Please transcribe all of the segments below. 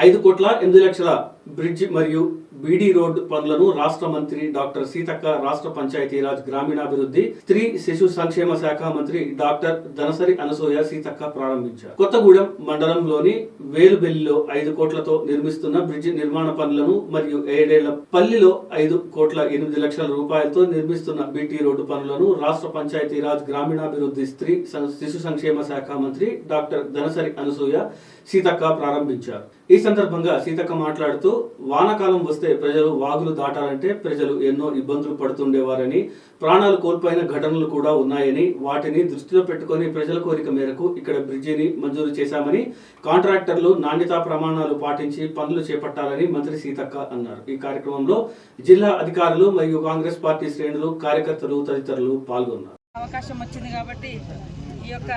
5,08,00,000 bridge మరియు beedi road పనులను రాష్ట్ర మంత్రి డాక్టర్ సీతక్క, రాష్ట్ర పంచాయతీరాజ్ గ్రామీణాభివృద్ధి, స్త్రీ శిశు సంక్షేమ శాఖ మంత్రి డాక్టర్ ధనసరి అనసూయ సీతక్క ప్రారంభించారు. కొత్తగూడెం మండలంలోని వేలుబెల్లిలో 5 కోట్లతో నిర్మిస్తున్న బ్రిడ్జ్ నిర్మాణ పనులను మరియు ఏడేళ్లపల్లిలో 5,08,00,000 రూపాయలతో నిర్మిస్తున్న బీటీ రోడ్డు పనులను రాష్ట్ర పంచాయతీరాజ్ గ్రామీణాభివృద్ధి, స్త్రీ శిశు సంక్షేమ శాఖ మంత్రి డాక్టర్ ధనసరి అనసూయ సీతక్క ప్రారంభించారు. ఈ సందర్భంగా సీతక్క మాట్లాడుతూ, వానాకాలం వస్తే ప్రజలు వాగులు దాటాలంటే ప్రజలు ఎన్నో ఇబ్బందులు పడుతుండేవారని, ప్రాణాలు కోల్పోయిన ఘటనలు కూడా ఉన్నాయని, వాటిని దృష్టిలో పెట్టుకుని ప్రజల కోరిక మేరకు ఇక్కడ బ్రిడ్జిని మంజూరు చేశామని, కాంట్రాక్టర్లు నాణ్యతా ప్రమాణాలు పాటించి పనులు చేపట్టాలని మంత్రి సీతక్క అన్నారు. ఈ కార్యక్రమంలో జిల్లా అధికారులు మరియు కాంగ్రెస్ పార్టీ శ్రేణులు, కార్యకర్తలు తదితరులు పాల్గొన్నారు. అవకాశం వచ్చింది కాబట్టి ఈ యొక్క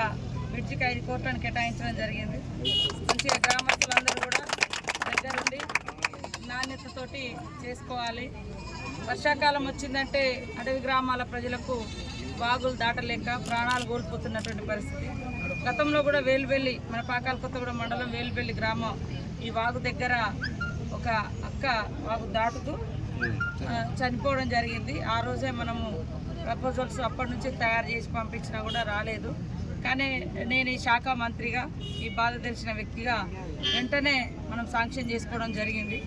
బ్రిడ్జికి 5 కోట్లను కేటాయించడం జరిగింది. మంచిగా గ్రామస్తులందరూ కూడా దగ్గరుండి నాణ్యతతోటి చేసుకోవాలి. వర్షాకాలం వచ్చిందంటే అడవి గ్రామాల ప్రజలకు వాగులు దాటలేక ప్రాణాలు కోల్పోతున్నటువంటి పరిస్థితి. గతంలో కూడా వేలుబెల్లి, మన పాకాల కొత్తగూడెం మండలం వేలుబెల్లి గ్రామం ఈ వాగు దగ్గర ఒక అక్క వాగు దాటుతూ చనిపోవడం జరిగింది. ఆ రోజే మనము ప్రపోజల్స్ అప్పటి నుంచి తయారు చేసి పంపించినా కూడా రాలేదు. కానీ నేను ఈ శాఖ మంత్రిగా, ఈ బాధ తెలిసిన వ్యక్తిగా వెంటనే మనం శాంక్షన్ చేసుకోవడం జరిగింది.